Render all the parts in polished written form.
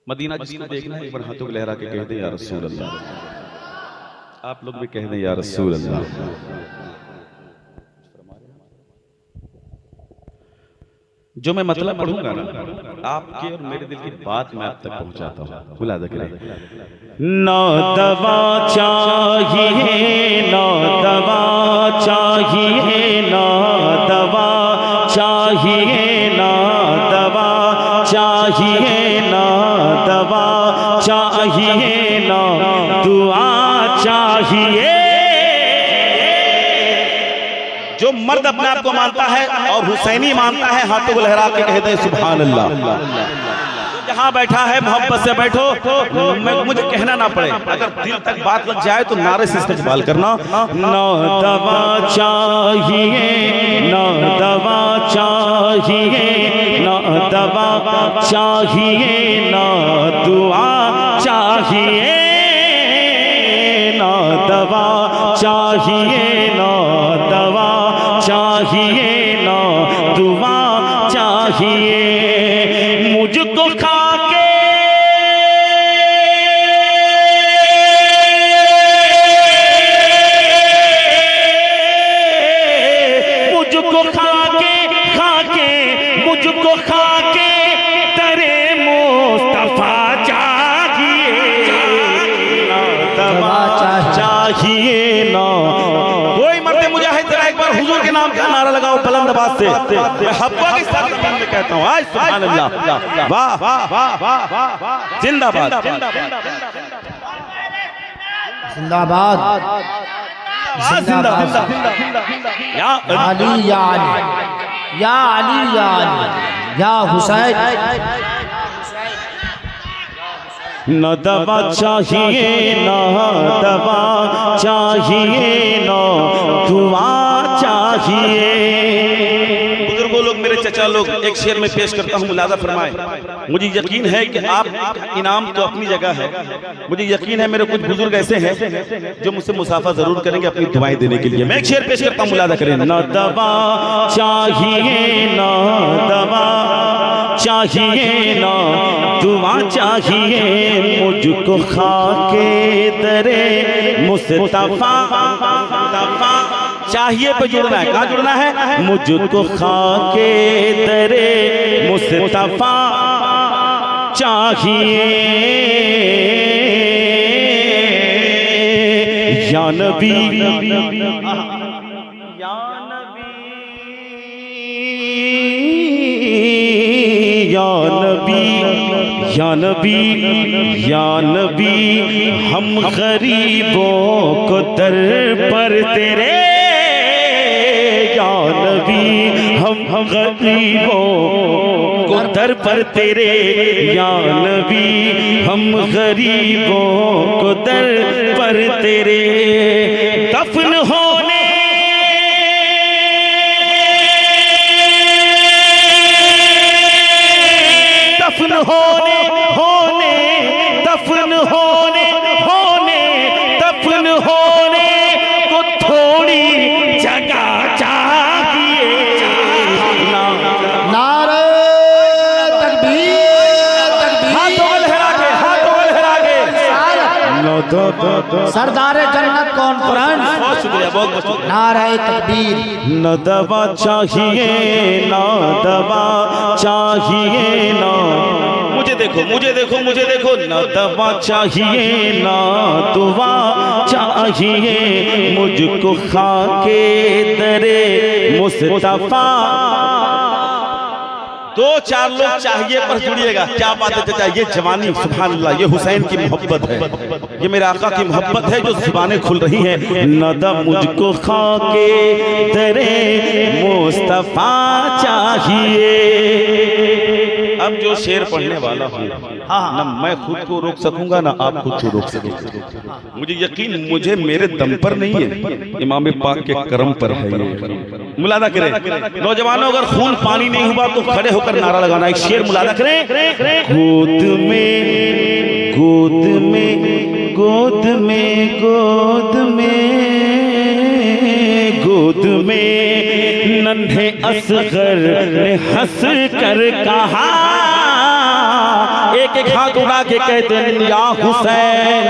Medina जिसको देखना है एक बार हाथों को लहरा के कह दे या रसूल अल्लाह। आप लोग भी कह दें या रसूल अल्लाह। जो मैं मतलब पढ़ूंगा ना, आपके और मेरे दिल की बात मैं आप तक पहुंचाता हूं। बुला दे ना दवा चाहिए, ना दवा चाहिए, ना दवा चाहिए, ना दवा चाहिए, ना दवा चाहिए, ना दुआ चाहिए। जो मर्द अपने आप को मानता है और हुसैनी मानता है, हाथों को लहरा के कह दे सुभान अल्लाह। जहाँ बैठा है मोहब्बत से बैठो, मुझे कहना ना पड़े, अगर दिल तक बात लग जाए तो नारे से इस्तेमाल करना। ना दवा चाहिए, ना दवा चाहिए, ना दवा चाहिए, ना दुआ चाहिए, ना दवा चाहिए, ना दवा चाहिए, ना दुआ चाहिए। मुझको खा के मुझको खा के मुझको खा के तेरे मुस्तफा चाहिए, ना दवा चाहिए, ना कोई मरते मुजाहिद जरा एक बार हुजूर के नाम का नारा लगाओ बुलंद आवाज से। मैं हब्बा के साथ कहता हूँ आज सुभान अल्लाह, वाह वाह वाह वाह वाह, जिंदाबाद जिंदाबाद जिंदाबाद। या अली या अली या अली या अली या हुसैन। न दवा चाहिए, न दवा चाहिए, न दुआ चाहिए। बुजुर्गों लोग, मेरे चचा लोग, एक शेर में पेश करता हूँ, मुलाजा फरमाए। मुझे यकीन है कि आप इनाम तो अपनी जगह है, मुझे यकीन है मेरे कुछ बुजुर्ग ऐसे हैं जो मुझसे मुसाफा जरूर करेंगे अपनी दुआएं देने के लिए। मैं एक शेर पेश करता हूँ, मुलाजा करें। न दवा चाहिए, न दवा चाहिए, ना दुआ चाहिए, मुझको खा के दरे मुस्तफा चाहिए पे जुड़ना है। कहाँ जुड़ना है? मुझको खा के दरे मुस्तफा चाहिए, या नबी या नबी, या नबी, या नबी, हम गरीबों को दर पर तेरे, या नबी, हम गरीबों को दर पर तेरे, या नबी, हम गरीबों को दर पर तेरे दफन होने दफन होने होने दफन होने होने दफन होने को थोड़ी जगह चाहिए। नारे तकबीर तकबीर। हाथों को लहरा के, हाथों को लहरा के। सरदार जन्नत कॉन्फ्रेंस, बहुत शुक्रिया, बहुत बहुत शुक्रिया। नारे तकबीर। न दवा चाहिए, ना दवा चाहिए, ना मुझे देखो, मुझे देखो, मुझे देखो। न दवा चाहिए, ना दुआ चाहिए, मुझको खा के दरे मुस्तफा। दो चार लोग चाहिए पर जुड़िएगा। क्या बात है चाचा, ये जवानी सुभान अल्लाह, ये हुसैन की मोहब्बत है, ये मेरे आका की मोहब्बत है जो जुबानें खुल रही हैं। नदा मुझको खा के तेरे मुस्तफा चाहिए। अब जो शेर पढ़ने वाला हूँ, ना मैं खुद को रोक सकूंगा ना आप खुद को रोक सकेंगे। मुझे यकीन, मुझे मेरे दम पर नहीं है, इमाम पाक के करम पर है ये। मुलादा करें नौजवानों, अगर खून पानी नहीं हुआ तो खड़े होकर नारा लगाना। एक शेर मुलादा करें। गोद में गोद में गोद में गोद में गोद में नन्हे असगर ने हंस कर कहा, एक एक एक हाथ उड़ा के कहते हैं या हुसैन,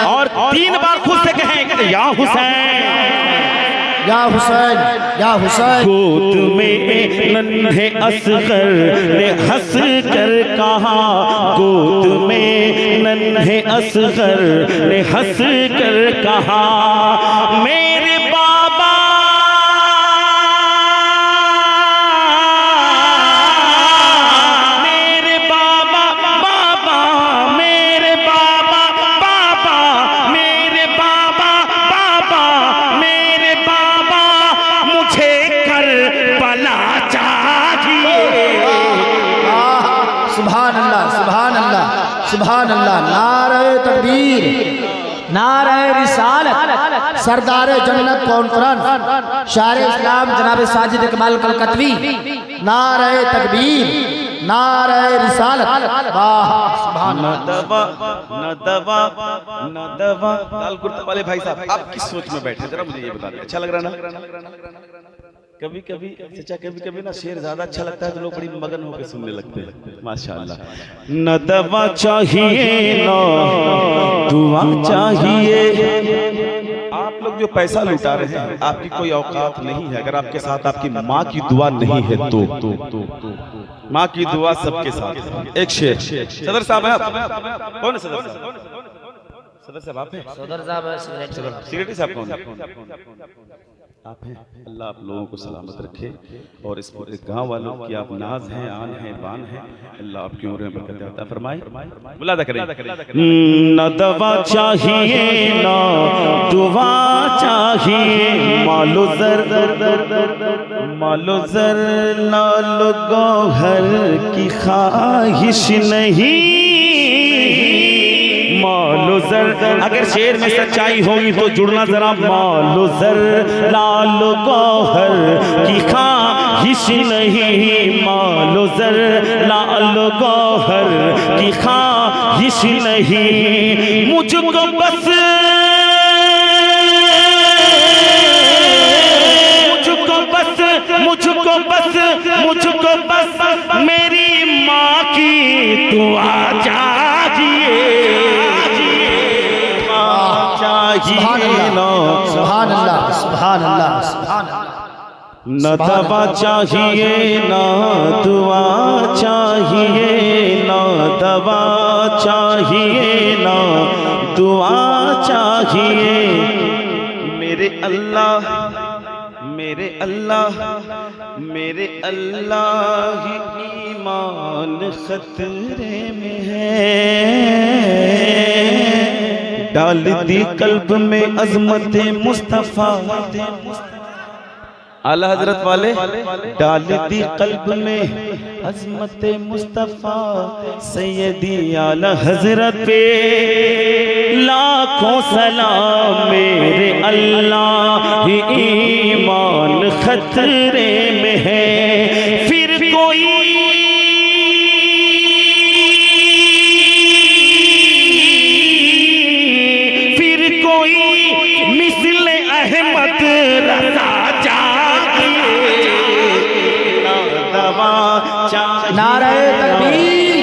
और 3 बार खुद से कहें या हुसैन। या हुसैन, या हुसैन। गोद में नन्हे असगर ने हंस कर कहा, गोद में नन्हे असगर ने हंस कर कहा, मेरे बाबा मेरे बाबा बाबा मेरे बाबा बाबा मेरे बाबा बाबा मेरे बाबा मुझे करबला चाहिए। सुभान अल्लाह, सुभान अल्लाह, सुभान अल्लाह। नारे तकबीर, नारे रिसालत। सरदार जन्नत कॉन्फ्रेंस शायर इस्लाम जनाब साजिद इकबाल कलकतवी, नारे तकबीर, नारे रिसालत। वाह सुभान न अल्लाह। दवा न दवा न दवा। लाल कुर्ता वाले भाई साहब, आप किस सोच में बैठे, जरा मुझे ये बता दें। अच्छा लग रहा ना? कभी कभी चचा, कभी कभी ना शेर ज्यादा अच्छा लगता है तो लोग बड़ी मगन होकर सुनने लगते हैं। माशाल्लाह। न दवा चाहिए ना दुआ चाहिए। आप लोग जो पैसा लुटा रहे हैं, आपकी कोई औकात नहीं है अगर आपके साथ आपकी माँ की दुआ नहीं है तो माँ की दुआ सबके साथ है। एक शेर। सदर साहब है आप? कौन है सदर साहब? सदर साहब आप हैं? सदर साहब सिगरेटी साहब कौन है? आप हैं। अल्लाह आप लोगों को सलामत रखे और इस पूरे गांव वालों की आप नाज हैं, आन हैं, बान हैं। अल्लाह आपकी उम्र में बरकत अता फरमाए। मुलादा करें। न दवा चाहिए ना दुआ चाहिए, मालो जर मालो जर लालो गौहर की ख्वाहिश नहीं, मालो जर। अगर शेर में सच्चाई होगी तो जुड़ना जरा। मालो जर लालो गौहर की ख्वाहिश नहीं, मालो जर लालो गौहर की ख्वाहिश नहीं, मुझको बस मुझको बस मेरी माँ की दुआ चाहिए। सुभान अल्लाह, सुभान अल्लाह, सुभान अल्लाह, सुभान अल्लाह। न दवा चाहिए ना दुआ चाहिए, ना दवा चाहिए ना दुआ चाहिए, मेरे अल्लाह मेरे अल्लाह मेरे अल्लाह ईमान खतरे में है, डाल दी कल्ब में अज़मत मुस्तफ़ा। आला हजरत वाले डाल दी कल्ब में अज़मत मुस्तफ़ा, सैयदी आला हजरत पे लाखों सलाम, मेरे अल्लाह ही ईमान खतरे में है। फिर कोई मिस्ल अहमद रज़ा नारे तकबीर,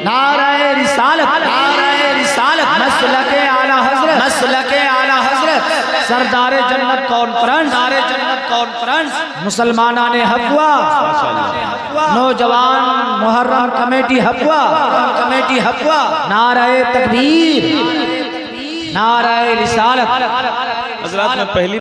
नारे रिसालत, नारे रिसालत। मसलके आला हज़रत, मसलके आला हज़रत। सरदार जन्नत कॉन्फ्रेंस, सरदार जन्नत कॉन्फ्रेंस। मुसलमानाने हक़वा, नौजवान मुहर्रम कमेटी हक़वा, कमेटी हक़वा। नारे तकबीर, नारे रिसालत। हज़रात में पहली